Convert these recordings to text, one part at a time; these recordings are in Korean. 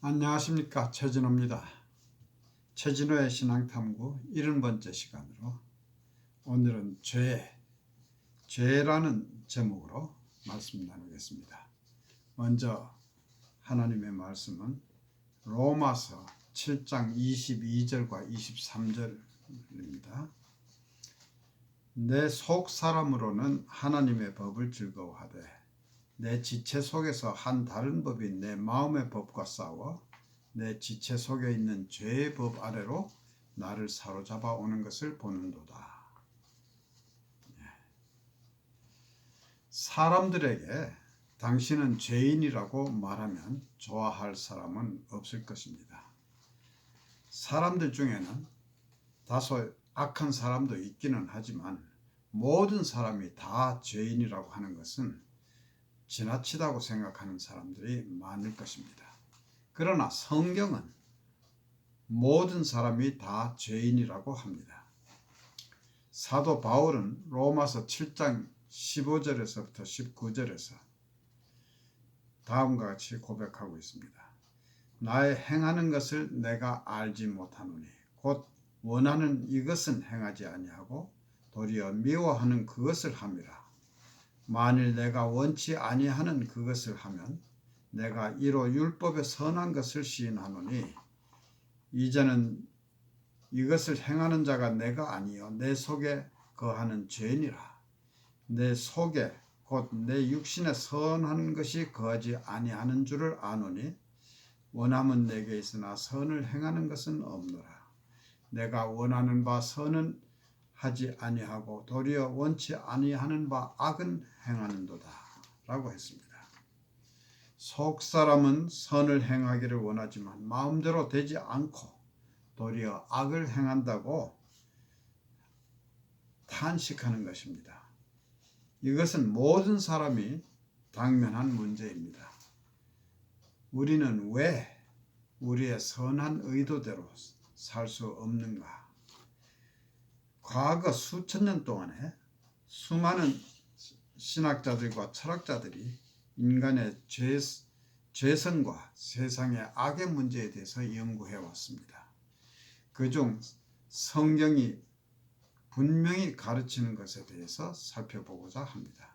안녕하십니까, 최진호입니다. 최진호의 신앙탐구 70번째 시간으로 오늘은 죄라는 제목으로 말씀 나누겠습니다. 먼저 하나님의 말씀은 로마서 7장 22절과 23절입니다. 내 속 사람으로는 하나님의 법을 즐거워하되 내 지체 속에서 한 다른 법이 내 마음의 법과 싸워 내 지체 속에 있는 죄의 법 아래로 나를 사로잡아 오는 것을 보는도다. 사람들에게 당신은 죄인이라고 말하면 좋아할 사람은 없을 것입니다. 사람들 중에는 다소 악한 사람도 있기는 하지만 모든 사람이 다 죄인이라고 하는 것은 지나치다고 생각하는 사람들이 많을 것입니다. 그러나 성경은 모든 사람이 다 죄인이라고 합니다. 사도 바울은 로마서 7장 15절에서부터 19절에서 다음과 같이 고백하고 있습니다. 나의 행하는 것을 내가 알지 못하노니 곧 원하는 이것은 행하지 아니하고 도리어 미워하는 그것을 함이라. 만일 내가 원치 아니하는 그것을 하면 내가 이로 율법의 선한 것을 시인하노니 이제는 이것을 행하는 자가 내가 아니요 내 속에 거하는 죄니라. 내 속에 곧 내 육신에 선한 것이 거하지 아니하는 줄을 아노니 원함은 내게 있으나 선을 행하는 것은 없노라. 내가 원하는 바 선은 하지 아니하고 도리어 원치 아니하는 바 악은 행하는도다 라고 했습니다. 속사람은 선을 행하기를 원하지만 마음대로 되지 않고 도리어 악을 행한다고 탄식하는 것입니다. 이것은 모든 사람이 당면한 문제입니다. 우리는 왜 우리의 선한 의도대로 살 수 없는가? 과거 수천 년 동안에 수많은 신학자들과 철학자들이 인간의 죄성과 세상의 악의 문제에 대해서 연구해 왔습니다. 그중 성경이 분명히 가르치는 것에 대해서 살펴보고자 합니다.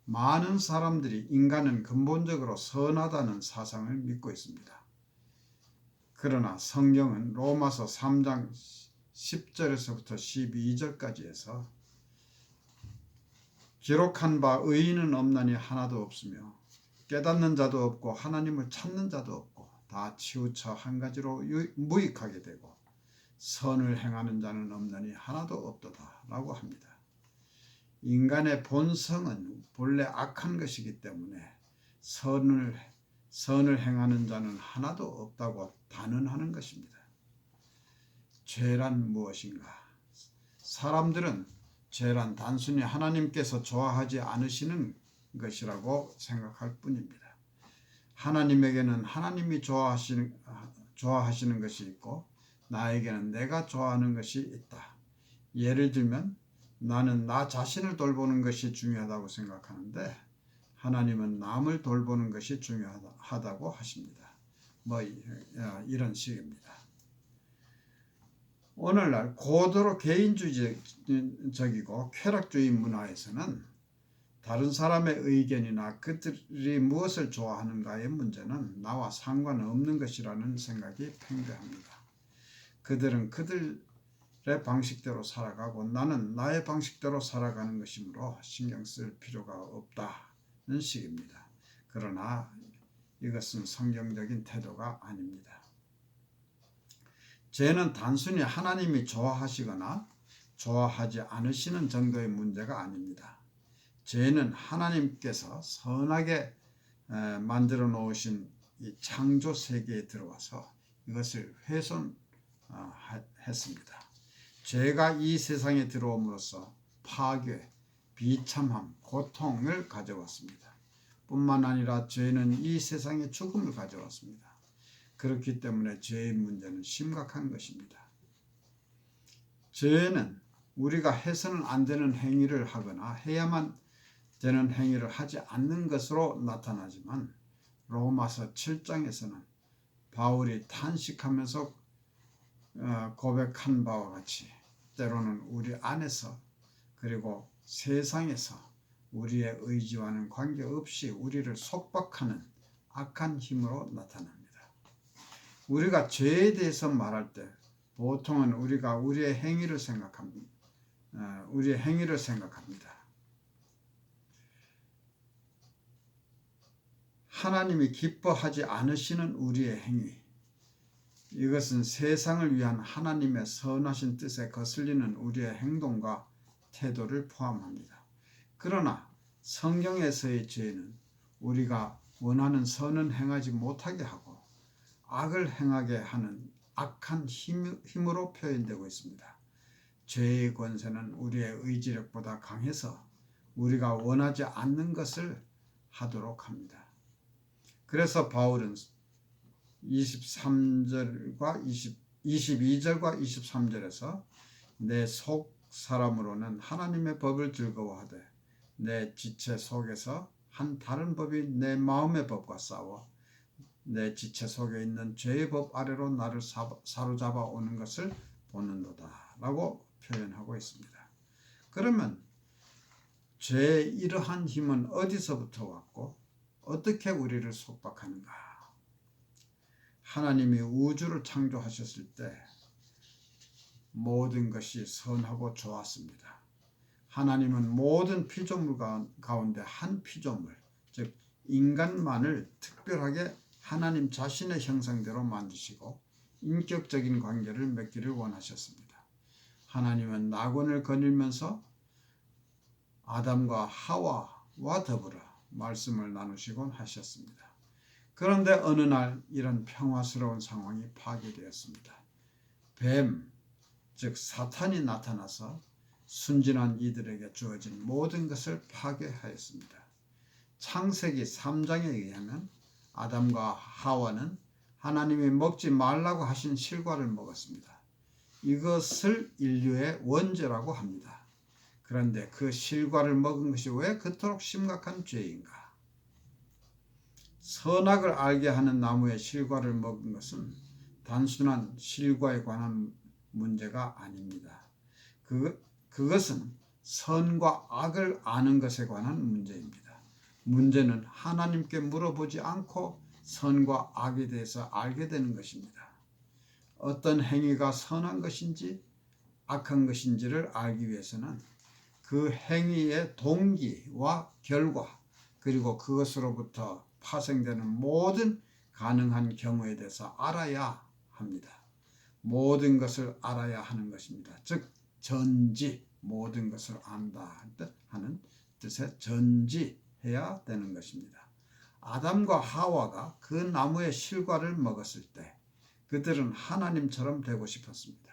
많은 사람들이 인간은 근본적으로 선하다는 사상을 믿고 있습니다. 그러나 성경은 로마서 3장 10절에서부터 12절까지 해서 기록한 바 의인은 없나니 하나도 없으며 깨닫는 자도 없고 하나님을 찾는 자도 없고 다 치우쳐 한 가지로 무익하게 되고 선을 행하는 자는 없나니 하나도 없도다 라고 합니다. 인간의 본성은 본래 악한 것이기 때문에 선을 행하는 자는 하나도 없다고 단언하는 것입니다. 죄란 무엇인가? 사람들은 죄란 단순히 하나님께서 좋아하지 않으시는 것이라고 생각할 뿐입니다. 하나님에게는 하나님이 좋아하시는 것이 있고 나에게는 내가 좋아하는 것이 있다. 예를 들면 나는 나 자신을 돌보는 것이 중요하다고 생각하는데 하나님은 남을 돌보는 것이 중요하다고 하십니다. 이런 식입니다. 오늘날 고도로 개인주의적이고 쾌락주의 문화에서는 다른 사람의 의견이나 그들이 무엇을 좋아하는가의 문제는 나와 상관없는 것이라는 생각이 팽배합니다. 그들은 그들의 방식대로 살아가고 나는 나의 방식대로 살아가는 것이므로 신경 쓸 필요가 없다는 식입니다. 그러나 이것은 성경적인 태도가 아닙니다. 죄는 단순히 하나님이 좋아하시거나 좋아하지 않으시는 정도의 문제가 아닙니다. 죄는 하나님께서 선하게 만들어 놓으신 이 창조 세계에 들어와서 이것을 훼손했습니다. 죄가 이 세상에 들어옴으로써 파괴, 비참함, 고통을 가져왔습니다. 뿐만 아니라 죄는 이 세상에 죽음을 가져왔습니다. 그렇기 때문에 죄의 문제는 심각한 것입니다. 죄는 우리가 해서는 안 되는 행위를 하거나 해야만 되는 행위를 하지 않는 것으로 나타나지만 로마서 7장에서는 바울이 탄식하면서 고백한 바와 같이 때로는 우리 안에서 그리고 세상에서 우리의 의지와는 관계없이 우리를 속박하는 악한 힘으로 나타납니다. 우리가 죄에 대해서 말할 때 보통은 우리가 우리의 행위를 생각합니다. 하나님이 기뻐하지 않으시는 우리의 행위, 이것은 세상을 위한 하나님의 선하신 뜻에 거슬리는 우리의 행동과 태도를 포함합니다. 그러나 성경에서의 죄는 우리가 원하는 선은 행하지 못하게 하고 악을 행하게 하는 악한 힘으로 표현되고 있습니다. 죄의 권세는 우리의 의지력보다 강해서 우리가 원하지 않는 것을 하도록 합니다. 그래서 바울은 22절과 23절에서 내 속 사람으로는 하나님의 법을 즐거워하되 내 지체 속에서 한 다른 법이 내 마음의 법과 싸워 내 지체 속에 있는 죄의 법 아래로 나를 사로잡아 오는 것을 보는도다 라고 표현하고 있습니다. 그러면 죄의 이러한 힘은 어디서부터 왔고 어떻게 우리를 속박하는가? 하나님이 우주를 창조하셨을 때 모든 것이 선하고 좋았습니다. 하나님은 모든 피조물 가운데 한 피조물, 즉 인간만을 특별하게 하나님 자신의 형상대로 만드시고 인격적인 관계를 맺기를 원하셨습니다. 하나님은 낙원을 거닐면서 아담과 하와와 더불어 말씀을 나누시곤 하셨습니다. 그런데 어느 날 이런 평화스러운 상황이 파괴되었습니다. 뱀, 즉 사탄이 나타나서 순진한 이들에게 주어진 모든 것을 파괴하였습니다. 창세기 3장에 의하면 아담과 하와는 하나님이 먹지 말라고 하신 실과를 먹었습니다. 이것을 인류의 원죄라고 합니다. 그런데 그 실과를 먹은 것이 왜 그토록 심각한 죄인가? 선악을 알게 하는 나무의 실과를 먹은 것은 단순한 실과에 관한 문제가 아닙니다. 그것은 선과 악을 아는 것에 관한 문제입니다. 문제는 하나님께 물어보지 않고 선과 악에 대해서 알게 되는 것입니다. 어떤 행위가 선한 것인지 악한 것인지를 알기 위해서는 그 행위의 동기와 결과 그리고 그것으로부터 파생되는 모든 가능한 경우에 대해서 알아야 합니다. 모든 것을 알아야 하는 것입니다. 즉 전지, 모든 것을 안다 하는 뜻의 전지해야 되는 것입니다. 아담과 하와가 그 나무의 실과를 먹었을 때 그들은 하나님처럼 되고 싶었습니다.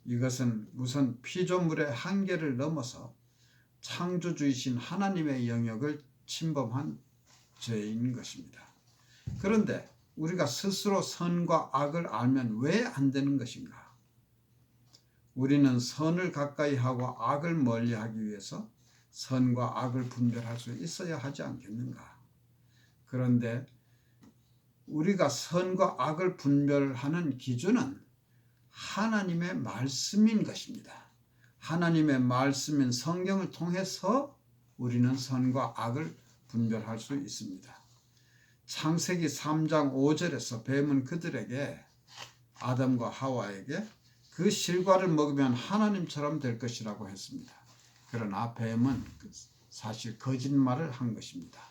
이것은 우선 피조물의 한계를 넘어서 창조주이신 하나님의 영역을 침범한 죄인 것입니다. 그런데 우리가 스스로 선과 악을 알면 왜 안 되는 것인가? 우리는 선을 가까이 하고 악을 멀리하기 위해서 선과 악을 분별할 수 있어야 하지 않겠는가? 그런데 우리가 선과 악을 분별하는 기준은 하나님의 말씀인 것입니다. 하나님의 말씀인 성경을 통해서 우리는 선과 악을 분별할 수 있습니다. 창세기 3장 5절에서 뱀은 그들에게 아담과 하와에게 그 실과를 먹으면 하나님처럼 될 것이라고 했습니다. 그러나 뱀은 사실 거짓말을 한 것입니다.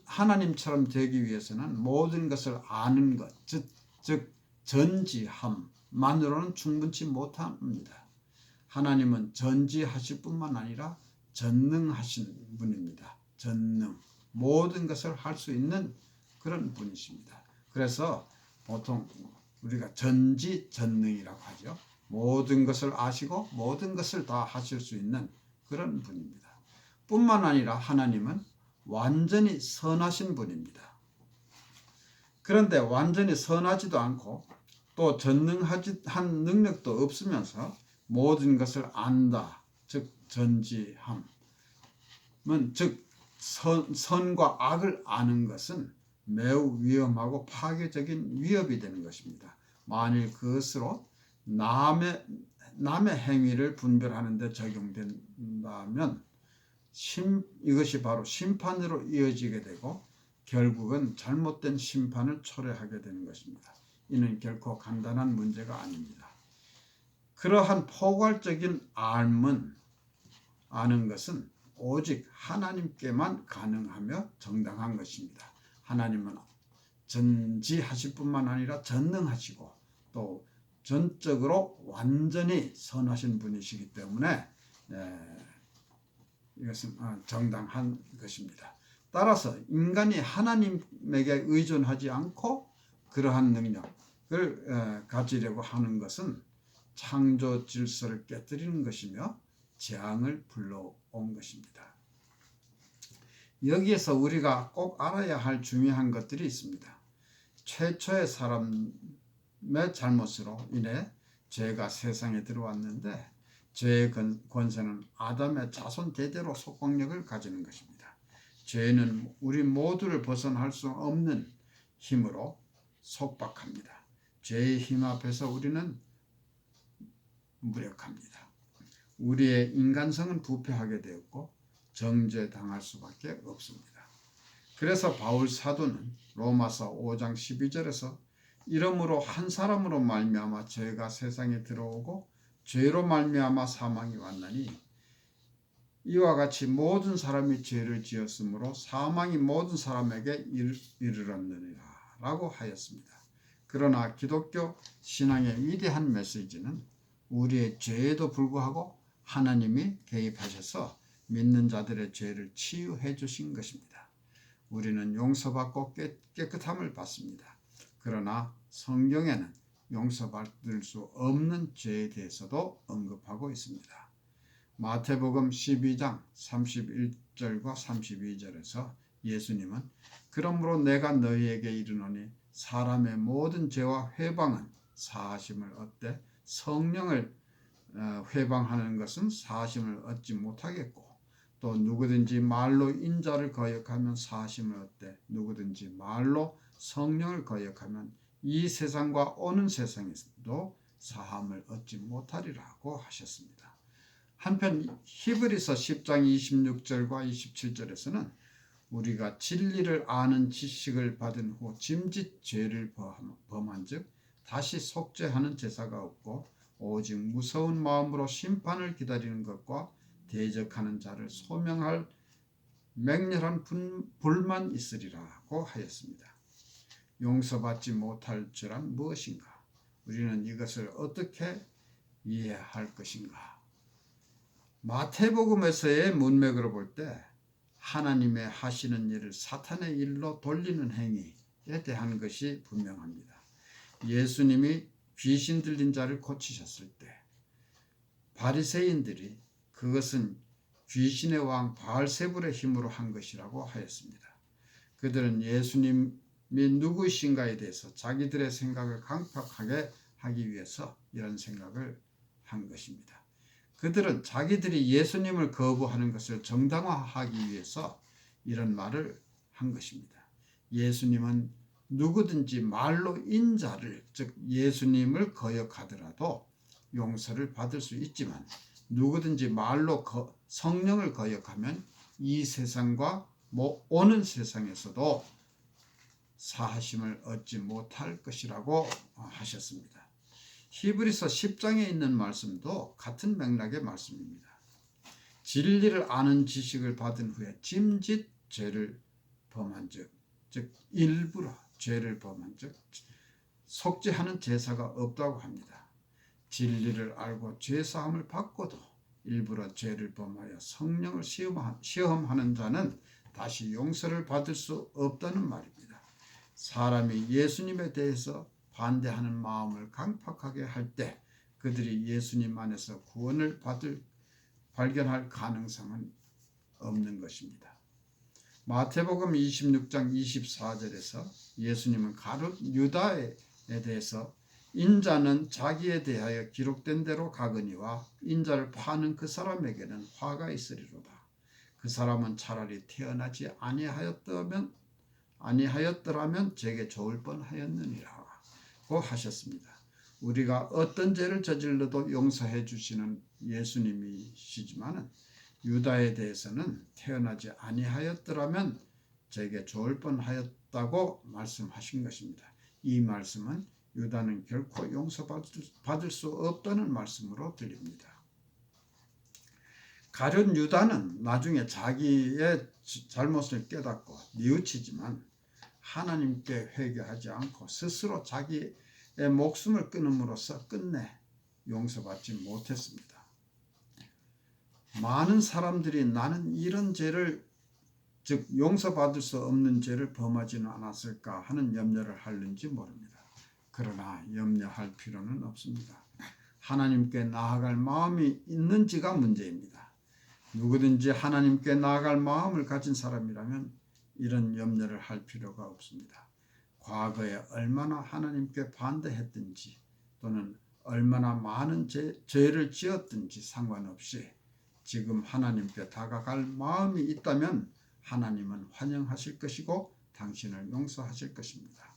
하나님처럼 되기 위해서는 모든 것을 아는 것, 즉 전지함만으로는 충분치 못합니다. 하나님은 전지하실 뿐만 아니라 전능하신 분입니다. 전능, 모든 것을 할 수 있는 그런 분이십니다. 그래서 보통 우리가 전지전능이라고 하죠. 모든 것을 아시고 모든 것을 다 하실 수 있는 그런 분입니다. 뿐만 아니라 하나님은 완전히 선하신 분입니다. 그런데 완전히 선하지도 않고 또 전능한 능력도 없으면서 모든 것을 안다, 즉 전지함은 즉 선과 악을 아는 것은 매우 위험하고 파괴적인 위협이 되는 것입니다. 만일 그것으로 남의 행위를 분별하는 데 적용된다면 이것이 바로 심판으로 이어지게 되고 결국은 잘못된 심판을 초래하게 되는 것입니다. 이는 결코 간단한 문제가 아닙니다. 그러한 포괄적인 아는 것은 오직 하나님께만 가능하며 정당한 것입니다. 하나님은 전지하실 뿐만 아니라 전능하시고 또 전적으로 완전히 선하신 분이시기 때문에 이것은 정당한 것입니다. 따라서 인간이 하나님에게 의존하지 않고 그러한 능력을 가지려고 하는 것은 창조 질서를 깨뜨리는 것이며 재앙을 불러온 것입니다. 여기에서 우리가 꼭 알아야 할 중요한 것들이 있습니다. 최초의 사람의 잘못으로 인해 죄가 세상에 들어왔는데 죄의 권세는 아담의 자손 대대로 속박력을 가지는 것입니다. 죄는 우리 모두를 벗어날 수 없는 힘으로 속박합니다. 죄의 힘 앞에서 우리는 무력합니다. 우리의 인간성은 부패하게 되었고 정죄당할 수밖에 없습니다. 그래서 바울 사도는 로마서 5장 12절에서 이러므로 한 사람으로 말미암아 죄가 세상에 들어오고 죄로 말미암아 사망이 왔나니 이와 같이 모든 사람이 죄를 지었으므로 사망이 모든 사람에게 이르렀느니라 라고 하였습니다. 그러나 기독교 신앙의 위대한 메시지는 우리의 죄에도 불구하고 하나님이 개입하셔서 믿는 자들의 죄를 치유해 주신 것입니다. 우리는 용서받고 깨끗함을 받습니다. 그러나 성경에는 용서받을 수 없는 죄에 대해서도 언급하고 있습니다. 마태복음 12장 31절과 32절에서 예수님은 그러므로 내가 너희에게 이르노니 사람의 모든 죄와 회방은 사하심을 얻되 성령을 회방하는 것은 사하심을 얻지 못하겠고 또 누구든지 말로 인자를 거역하면 사하심을 얻되 누구든지 말로 성령을 거역하면 이 세상과 오는 세상에서도 사함을 얻지 못하리라고 하셨습니다. 한편 히브리서 10장 26절과 27절에서는 우리가 진리를 아는 지식을 받은 후 짐짓 죄를 범한 즉 다시 속죄하는 제사가 없고 오직 무서운 마음으로 심판을 기다리는 것과 대적하는 자를 소명할 맹렬한 불만 있으리라고 하였습니다. 용서받지 못할 죄란 무엇인가? 우리는 이것을 어떻게 이해할 것인가? 마태복음에서의 문맥으로 볼 때 하나님의 하시는 일을 사탄의 일로 돌리는 행위에 대한 것이 분명합니다. 예수님이 귀신 들린 자를 고치셨을 때 바리새인들이 그것은 귀신의 왕 바알세불의 힘으로 한 것이라고 하였습니다. 그들은 예수님이 누구이신가에 대해서 자기들의 생각을 강팍하게 하기 위해서 이런 생각을 한 것입니다. 그들은 자기들이 예수님을 거부하는 것을 정당화하기 위해서 이런 말을 한 것입니다. 예수님은 누구든지 말로 인자를 즉 예수님을 거역하더라도 용서를 받을 수 있지만 누구든지 말로 성령을 거역하면 이 세상과 오는 세상에서도 사하심을 얻지 못할 것이라고 하셨습니다. 히브리서 10장에 있는 말씀도 같은 맥락의 말씀입니다. 진리를 아는 지식을 받은 후에 짐짓 죄를 범한 즉 일부러 죄를 범한 즉 속죄하는 제사가 없다고 합니다. 진리를 알고 죄사함을 받고도 일부러 죄를 범하여 성령을 시험하는 자는 다시 용서를 받을 수 없다는 말입니다. 사람이 예수님에 대해서 반대하는 마음을 강팍하게 할 때 그들이 예수님 안에서 구원을 발견할 가능성은 없는 것입니다. 마태복음 26장 24절에서 예수님은 가룟 유다에 대해서 인자는 자기에 대하여 기록된 대로 가거니와 인자를 파는 그 사람에게는 화가 있으리로다. 그 사람은 차라리 태어나지 아니하였더라면 제게 좋을 뻔하였느니라고 하셨습니다. 우리가 어떤 죄를 저질러도 용서해 주시는 예수님이시지만 유다에 대해서는 태어나지 아니하였더라면 제게 좋을 뻔하였다고 말씀하신 것입니다. 이 말씀은 유다는 결코 용서받을 수 없다는 말씀으로 들립니다. 가룟 유다는 나중에 자기의 잘못을 깨닫고 뉘우치지만 하나님께 회개하지 않고 스스로 자기의 목숨을 끊음으로써 끝내 용서받지 못했습니다. 많은 사람들이 나는 이런 죄를, 즉 용서받을 수 없는 죄를 범하지는 않았을까 하는 염려를 하는지 모릅니다. 그러나 염려할 필요는 없습니다. 하나님께 나아갈 마음이 있는지가 문제입니다. 누구든지 하나님께 나아갈 마음을 가진 사람이라면 이런 염려를 할 필요가 없습니다. 과거에 얼마나 하나님께 반대했든지 또는 얼마나 많은 죄를 지었든지 상관없이 지금 하나님께 다가갈 마음이 있다면 하나님은 환영하실 것이고 당신을 용서하실 것입니다.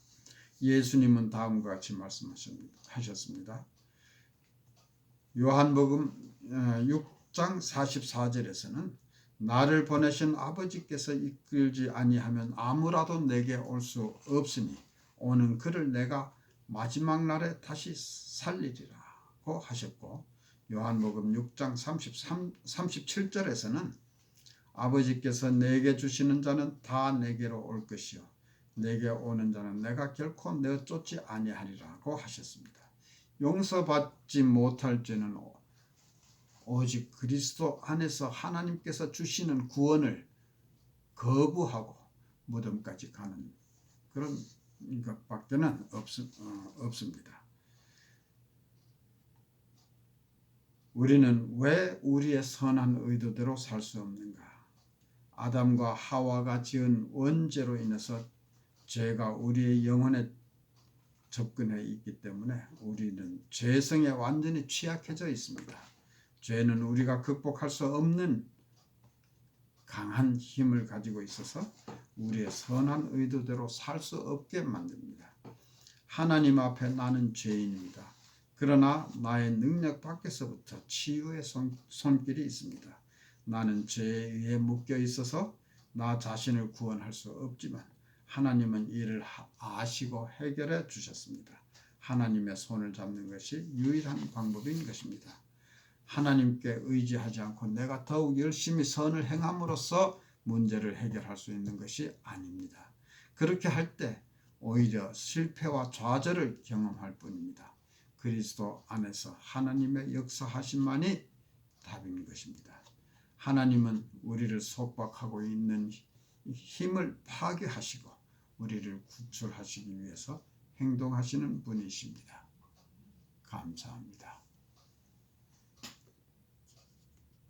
예수님은 다음과 같이 말씀하셨습니다. 요한복음 6장 44절에서는 나를 보내신 아버지께서 이끌지 아니하면 아무라도 내게 올 수 없으니 오는 그를 내가 마지막 날에 다시 살리리라고 하셨고, 요한복음 6장 37절에서는 아버지께서 내게 주시는 자는 다 내게로 올 것이요 내게 오는 자는 내가 결코 내쫓지 아니하리라고 하셨습니다. 용서받지 못할 죄는 오직 그리스도 안에서 하나님께서 주시는 구원을 거부하고 무덤까지 가는 그런 것밖에는 없습니다. 우리는 왜 우리의 선한 의도대로 살 수 없는가? 아담과 하와가 지은 원죄로 인해서 죄가 우리의 영혼에 접근해 있기 때문에 우리는 죄성에 완전히 취약해져 있습니다. 죄는 우리가 극복할 수 없는 강한 힘을 가지고 있어서 우리의 선한 의도대로 살 수 없게 만듭니다. 하나님 앞에 나는 죄인입니다. 그러나 나의 능력 밖에서부터 치유의 손길이 있습니다. 나는 죄에 의해 묶여 있어서 나 자신을 구원할 수 없지만 하나님은 이를 아시고 해결해 주셨습니다. 하나님의 손을 잡는 것이 유일한 방법인 것입니다. 하나님께 의지하지 않고 내가 더욱 열심히 선을 행함으로써 문제를 해결할 수 있는 것이 아닙니다. 그렇게 할 때 오히려 실패와 좌절을 경험할 뿐입니다. 그리스도 안에서 하나님의 역사하심만이 답인 것입니다. 하나님은 우리를 속박하고 있는 힘을 파괴하시고 우리를 구출하시기 위해서 행동하시는 분이십니다. 감사합니다.